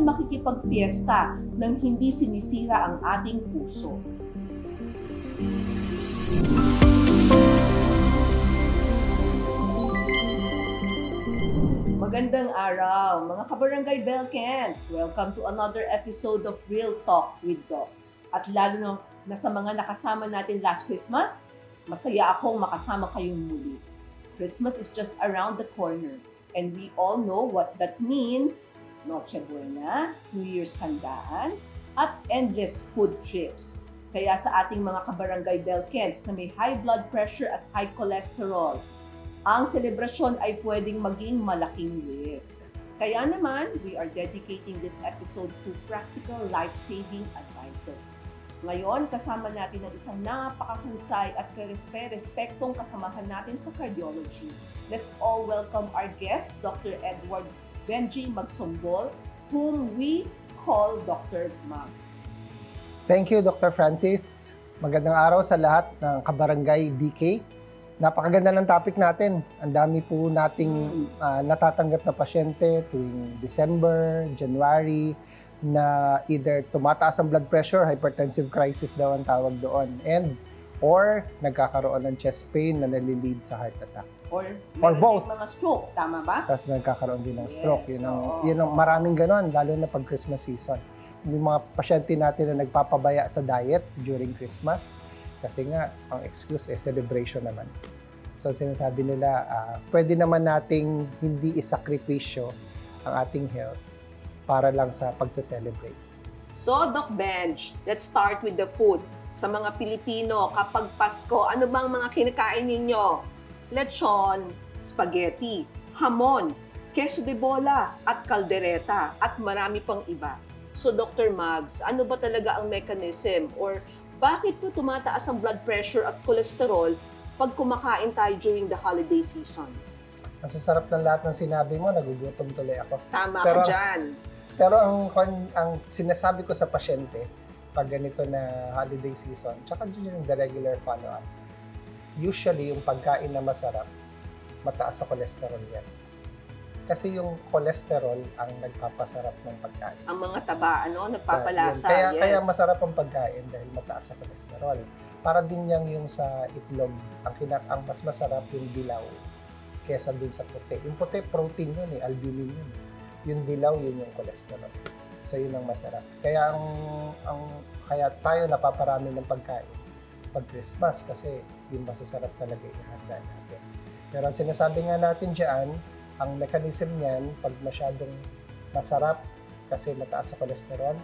makikipagfiesta nang hindi sinisira ang ating puso. Magandang araw, mga kabarangay Belkans! Welcome to another episode of Real Talk with Doc. At lalo na sa mga nakasama natin last Christmas, masaya akong makasama kayong muli. Christmas is just around the corner, and we all know what that means. Noche Buena, New Year's handaan, at endless food trips. Kaya sa ating mga kabarangay Belkans na may high blood pressure at high cholesterol, ang selebrasyon ay pwedeng maging malaking risk. Kaya naman, we are dedicating this episode to practical life-saving advices. Ngayon, kasama natin ang isang napakahusay at respektong kasamahan natin sa cardiology. Let's all welcome our guest, Dr. Edward Benji Magsumbol, whom we call Dr. Mags. Thank you, Dr. Francis. Magandang araw sa lahat ng kabarangay BK. Napakaganda ng topic natin. Ang dami po nating natatanggap na pasyente tuwing December, January, na either tumataas ang blood pressure, hypertensive crisis daw ang tawag doon, or nagkakaroon ng chest pain na nalilid sa heart attack. Or both. Mga stroke, tama ba? Tapos nagkakaroon din ng stroke. Yes, Yun ang maraming ganon, lalo na pag Christmas season. Yung mga pasyente natin na nagpapabaya sa diet during Christmas, kasi nga, ang excuse celebration naman. So sinasabi nila, pwede naman nating hindi isakripisyo ang ating health para lang sa pagsa-celebrate. So, Doc Benj, let's start with the food. Sa mga Pilipino, kapag Pasko, ano bang mga kinakain ninyo? Lechon, spaghetti, hamon, queso de bola, at kaldereta, at marami pang iba. So, Dr. Mags, ano ba talaga ang mechanism or bakit po tumataas ang blood pressure at cholesterol pag kumakain tayo during the holiday season? Masasarap ng lahat ng sinabi mo, nagugutom tuloy ako. Tama ka dyan. Pero ang sinasabi ko sa pasyente, pag ganito na holiday season, tsaka during the regular follow-up, usually yung pagkain na masarap, mataas sa cholesterol yan. Kasi yung cholesterol ang nagpapasarap ng pagkain. Ang mga taba, nagpapalasa. Kaya masarap ang pagkain dahil mataas sa cholesterol. Para din yung sa itlog, ang mas masarap yung dilaw kesa dun sa puti. Yung puti, protein yun albumin yun. Yung dilaw, yun yung cholesterol. So yun ang masarap. Kaya kaya tayo napaparami ng pagkain pag Christmas kasi yung masasarap talaga ihanda natin. Pero ang sinasabi nga natin dyan, ang mechanism niyan, pag masyadong masarap kasi mataas sa cholesterol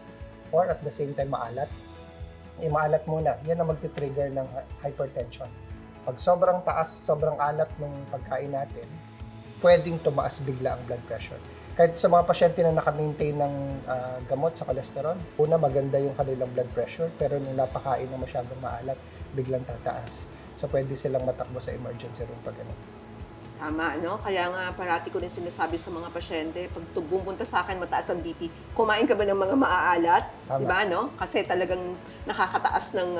or at the same time maalat, maalat muna, yan ang magti-trigger ng hypertension. Pag sobrang taas, sobrang alat ng pagkain natin, pwedeng tumaas bigla ang blood pressure. Kahit sa mga pasyente na naka-maintain ng gamot sa cholesterol, una maganda yung kanilang blood pressure, pero nung napakain na masyadong maalat, biglang tataas. So pwede silang matakbo sa emergency room pag ganun. Tama, Kaya nga parati ko rin sinasabi sa mga pasyente, pag pumunta sa akin mataas ang BP, kumain ka ba ng mga maaalat? Tama. Diba, Kasi talagang nakakataas ng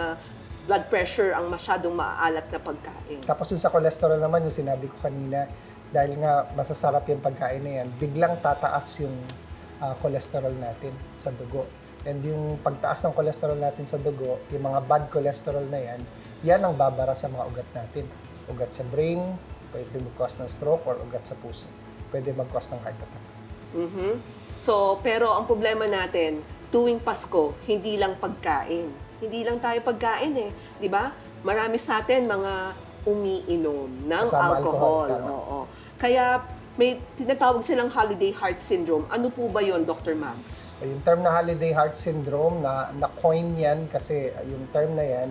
blood pressure ang masyadong maaalat na pagkain. Tapos yung sa cholesterol naman, yung sinabi ko kanina, dahil nga masasarap yung pagkain na yan, biglang tataas yung cholesterol natin sa dugo. And yung pagtaas ng cholesterol natin sa dugo, yung mga bad cholesterol na yan ang babara sa mga ugat natin. Ugat sa brain, pwede mag-cause ng stroke, or ugat sa puso. Pwede mag-cause ng heart attack. Mm-hmm. So, pero ang problema natin, tuwing Pasko, hindi lang pagkain. Hindi lang tayo pagkain di ba? Marami sa atin mga umiinom ng Kasama alcohol. tama. Oo. Kaya may tinatawag silang holiday heart syndrome. Ano po ba yon, Dr. Mags? So, yung term na holiday heart syndrome, na-coin yan kasi yung term na yan,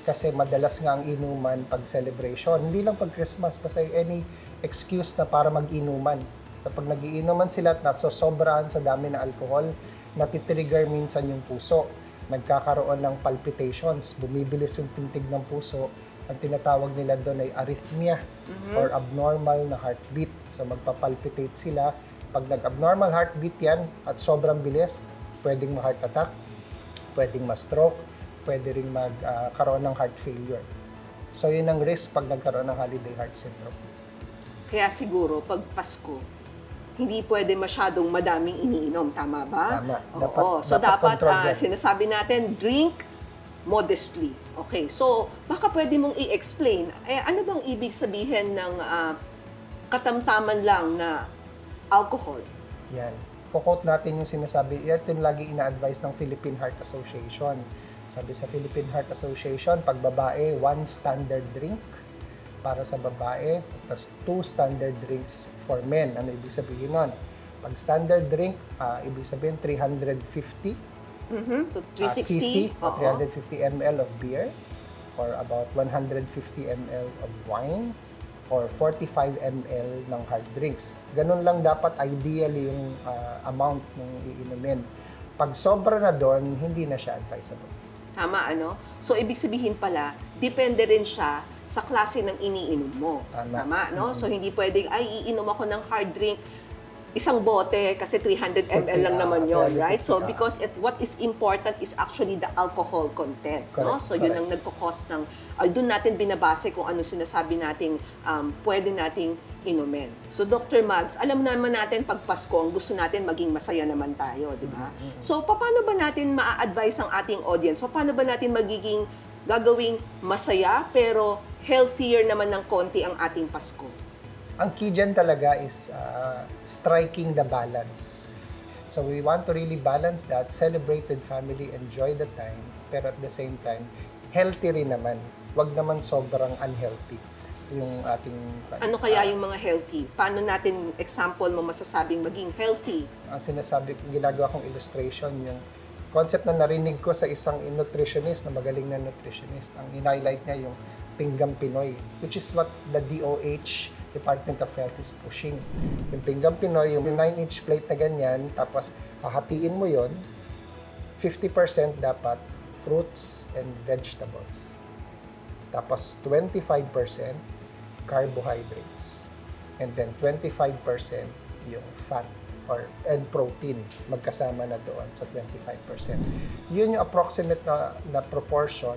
kasi madalas nga ang inuman pag celebration. Hindi lang pag Christmas, kasi any excuse na para mag-inuman. So pag nag-iinuman sila at nasosobrahan sa dami ng alcohol, natitrigger minsan yung puso. Nagkakaroon ng palpitations, bumibilis yung pintig ng puso. Ang tinatawag nila doon ay arrhythmia or abnormal na heartbeat. So magpapalpitate sila. Pag nag-abnormal heartbeat yan at sobrang bilis, pwedeng ma-heart attack, pwedeng ma-stroke, pwede rin magkaroon ng heart failure. So yun ang risk pag nagkaroon ng holiday heart syndrome. Kaya siguro, pag Pasko, hindi pwede masyadong madaming iniinom, tama ba? Tama. Oo. So dapat control yan. sinasabi natin, drink modestly. Okay, so baka pwede mong i-explain, ano bang ibig sabihin ng katamtaman lang na alcohol? Yan. Quote natin yung sinasabi, ito yung lagi ina-advise ng Philippine Heart Association. Sabi sa Philippine Heart Association, pag babae, 1 standard drink para sa babae, tapos 2 standard drinks for men. Ano ibig sabihin nun? Pag standard drink, ibig sabihin 350 To 360? cc o Oo. 350 ml of beer or about 150 ml of wine or 45 ml ng hard drinks. Ganun lang dapat ideally yung amount ng iinumin. Pag sobra na doon, hindi na siya advisable. Tama, ano? So, ibig sabihin pala, depende rin siya sa klase ng iniinom mo. Tama. No? So, hindi pwedeng, iinom ako ng hard drink, isang bote, kasi 300 ml lang naman yon, right? So, because what is important is actually the alcohol content. No? Correct, So, yun ang nagkakos ng, doon natin binabase kung ano sinasabi nating pwede nating inumin. So, Dr. Mags, alam naman natin pag Pasko, ang gusto natin maging masaya naman tayo, di ba? So, paano ba natin maa-advise ang ating audience? Paano ba natin magiging gagawing masaya pero healthier naman ng konti ang ating Pasko? Ang key dyan talaga is striking the balance. So we want to really balance that, celebrate with family, enjoy the time, pero at the same time, healthy rin naman. Huwag naman sobrang unhealthy yung ating... Ano kaya yung mga healthy? Paano natin, example mo, masasabing maging healthy? Ang sinasabi, ginagawa kong illustration, yung concept na narinig ko sa isang nutritionist, na magaling na nutritionist. Ang in-highlight niya yung Pinggang Pinoy, which is what the DOH, Department of Health, is pushing. Yung Pinggang Pinoy, yung 9-inch plate na ganyan, tapos hahatiin mo yon, 50% dapat fruits and vegetables. Tapos 25% carbohydrates. And then 25% yung fat and protein magkasama na doon sa 25%. Yun yung approximate na proportion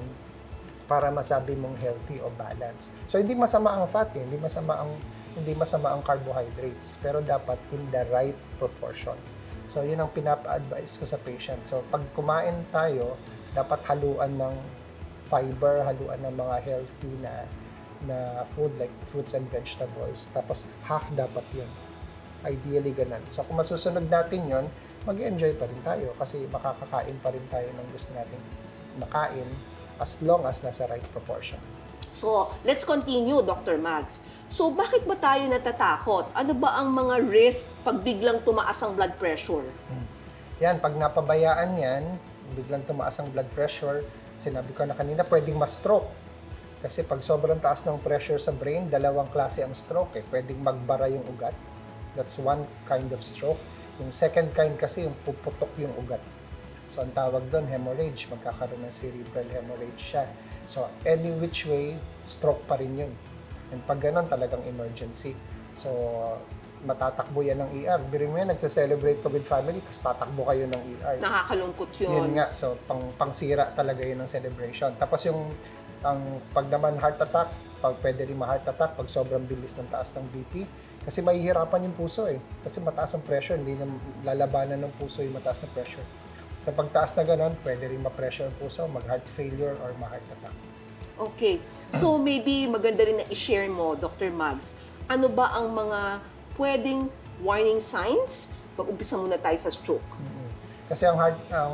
para masabi mong healthy o balanced. So hindi masama ang fat, hindi masama ang carbohydrates, pero dapat in the right proportion. So yun ang pinapa-advise ko sa patient. So pag kumain tayo, dapat haluan ng fiber, haluan ng mga healthy na food like fruits and vegetables. Tapos half dapat yun. Ideally ganun. So kung masusunod natin yun, mag-enjoy pa rin tayo kasi makakakain pa rin tayo ng gusto nating makain as long as nasa right proportion. So, let's continue, Dr. Mags. So, bakit ba tayo natatakot? Ano ba ang mga risk pag biglang tumaas ang blood pressure? Yan, pag napabayaan yan, biglang tumaas ang blood pressure, sinabi ko na kanina, pwedeng ma-stroke. Kasi pag sobrang taas ng pressure sa brain, dalawang klase ang stroke. Pwedeng magbara yung ugat. That's one kind of stroke. Yung second kind kasi, yung puputok yung ugat. So, ang tawag doon, hemorrhage. Magkakaroon ng cerebral hemorrhage siya. So, any which way, stroke pa rin yun. And pag ganun, talagang emergency. So, matatakbo yan ng ER. Birin mo yan, nagsa-celebrate ka with family, tapos tatakbo kayo ng ER. Nakakalungkot yun. Yun nga. So, pangsira talaga yun ng celebration. Tapos pag naman heart attack, pwede rin ma-heart attack pag sobrang bilis ng taas ng BP. Kasi mahihirapan yung puso Kasi mataas ang pressure, hindi na lalabanan ng puso yung mataas na pressure. Kapag taas na ganun, pwede rin ma-pressure ang puso, mag-heart failure or ma-heart attack. Okay. So, maybe maganda rin na i-share mo, Dr. Mags, ano ba ang mga pwedeng warning signs? Pag-umpisa muna tayo sa stroke. Kasi ang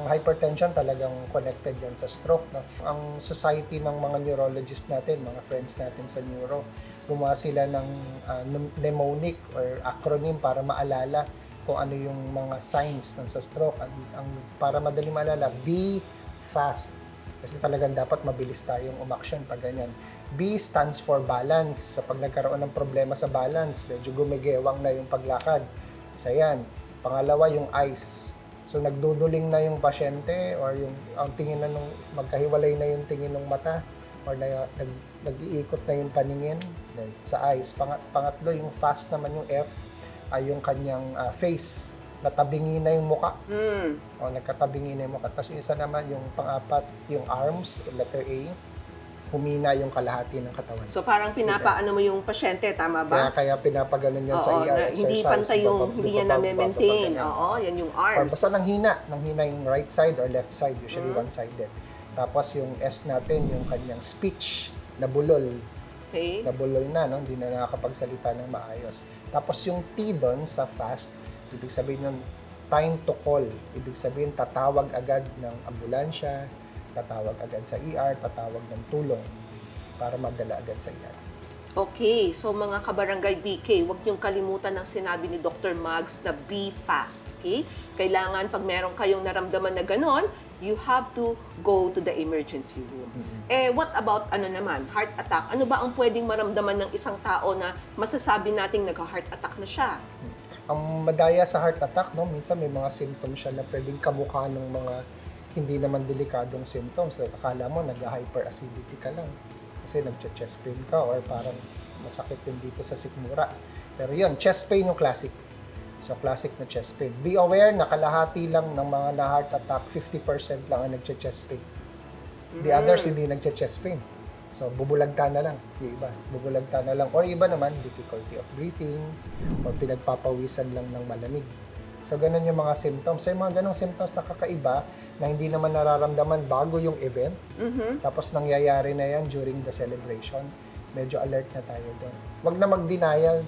hypertension talagang connected yan sa stroke. No? Ang society ng mga neurologist natin, mga friends natin sa neuro, gumawa sila ng mnemonic or acronym para maalala kung ano yung mga signs ng sa stroke. Para madali maalala, be fast. Kasi talagang dapat mabilis tayong umaksyon pag ganyan. B stands for balance. Sa pag nagkaroon ng problema sa balance, medyo gumigewang na yung paglakad. Isa yan. Pangalawa, yung eyes. So nagduduling na yung pasyente or ang tingin na magkahiwalay na yung tingin ng mata or nag-iikot na yung paningin sa eyes. Pangatlo, yung fast naman yung F, ay yung kanyang face, natabingi na yung muka. O nagkatabingi na yung muka. Tapos isa naman yung pang-apat, yung arms, letter A. humina yung kalahati ng katawan. So parang pinapaano mo yung pasyente, tama ba? Kaya pinapaganon yan sa Oo, ER exercise. hindi pantay yung, hindi niya na-maintain. bababa, Oo, yan yung Or arms. basta nanghina yung right side or left side, usually Mm. one-sided. Tapos yung S natin, yung kanyang speech, nabulol. Okay. Nabulol na, no? Hindi na nakakapagsalita ng maayos. Tapos yung T doon sa fast, ibig sabihin ng time to call. Ibig sabihin, tatawag agad ng ambulansya, tatawag agad sa ER, tatawag ng tulong para magdala agad sa ER. Okay, so mga kabarangay BK, huwag niyong kalimutan ang sinabi ni Dr. Mags na be fast, okay? Kailangan pag meron kayong naramdaman na ganon, you have to go to the emergency room. What about heart attack? Ano ba ang pwedeng maramdaman ng isang tao na masasabi nating nagka-heart attack na siya? Ang madaya sa heart attack, no, minsan may mga symptoms siya na pwedeng kamukha ng mga hindi naman delikadong symptoms. Like, akala mo nag-hyperacidity ka lang kasi nag-chest pain ka or parang masakit din dito sa sikmura. Pero yun, chest pain yung classic. So, classic na chest pain. Be aware na kalahati lang ng mga na-heart attack, 50% lang ang nag-chest pain. The others, hindi nag-chest pain. So, bubulagta na lang. Yung iba, bubulagta na lang. Or iba naman, difficulty of breathing, or pinagpapawisan lang ng malamig. So, ganun yung mga symptoms. So, yung mga ganung symptoms na kakaiba na hindi naman nararamdaman bago yung event. Tapos, nangyayari na yan during the celebration. Medyo alert na tayo doon. Huwag na mag-denial.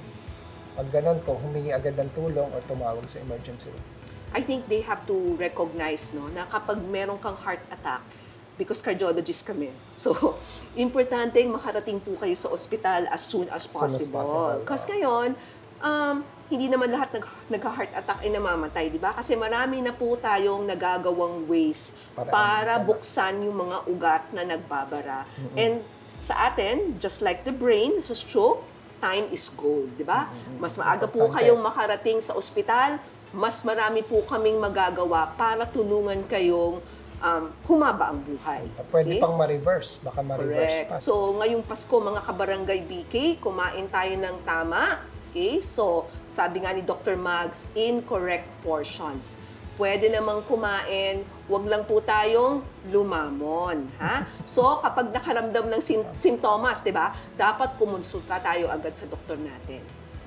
Pag ganun, kung humingi agad ng tulong or tumawag sa emergency room. I think they have to recognize na kapag meron kang heart attack, because cardiologist kami. So, importante makarating po kayo sa ospital as soon as possible. Kasi ngayon, hindi naman lahat nagka-heart attack ay namamatay, di ba? Kasi marami na po tayong nagagawang ways para buksan yung mga ugat na nagbabara. And sa atin, just like the brain, sa stroke, time is gold, di ba? Mas maaga po kayong makarating sa ospital, mas marami po kaming magagawa para tulungan kayong humaba ang buhay. Pwede pang ma-reverse. Baka ma-reverse pa. So, ngayong Pasko, mga kabarangay BK, kumain tayo ng tama. Okay? So, sabi nga ni Dr. Mags, in correct portions. Pwede namang kumain, wag lang po tayong lumamon. Ha? So, kapag nakaramdam ng simptomas, di ba, dapat kumonsulta tayo agad sa doktor natin.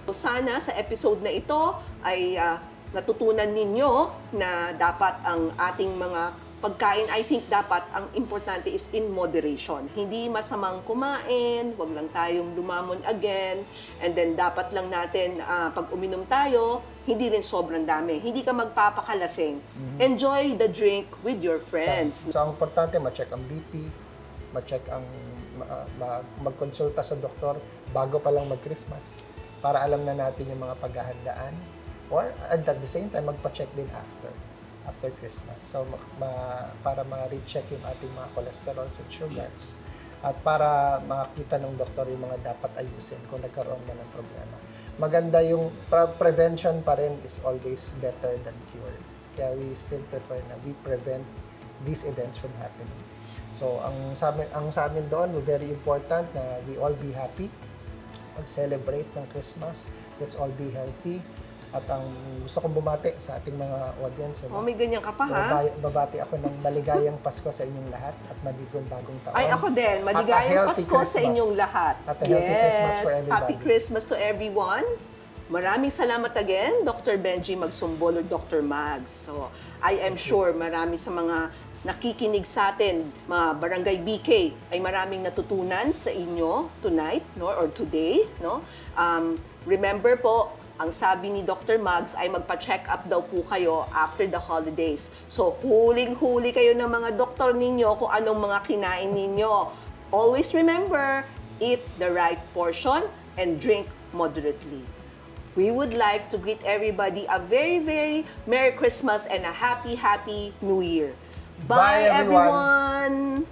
So, sana sa episode na ito ay natutunan ninyo na dapat ang ating mga pagkain, I think dapat ang importante is in moderation. Hindi masamang kumain, wag lang tayong lumamon again, and then dapat lang natin, pag uminom tayo, hindi rin sobrang dami. Hindi ka magpapakalasing. Enjoy the drink with your friends. So, ang importante, ma-check ang BP, ma-check ang, magkonsulta sa doktor bago pa lang mag-Christmas para alam na natin yung mga paghahandaan. Or at the same time, magpa-check din after Christmas. So, para ma-recheck yung ating mga cholesterols and sugars. At para makita ng doktor yung mga dapat ayusin kung nagkaroon na ng problema. Maganda yung prevention pa rin is always better than cure. Kaya we still prefer na we prevent these events from happening. So, ang sa amin doon, very important na we all be happy. Mag-celebrate ng Christmas. Let's all be healthy. At ang gusto kong bumati sa ating mga audience. May ganyan ka pa, ha? Babati ako ng maligayang Pasko sa inyong lahat at maligong bagong taon. Ay, ako din. Maligayang Pasko sa inyong lahat. At a healthy Christmas for everybody. Happy Christmas to everyone. Maraming salamat again, Dr. Benji Magsumbol or Dr. Mags. So, I am sure marami sa mga nakikinig sa atin, mga Barangay BK, ay maraming natutunan sa inyo tonight, no, or today, no? Remember po, ang sabi ni Dr. Mags ay magpa-check up daw po kayo after the holidays. So, huling-huli kayo ng mga doktor ninyo kung anong mga kinain ninyo. Always remember, eat the right portion and drink moderately. We would like to greet everybody a very, very Merry Christmas and a happy, happy New Year. Bye everyone!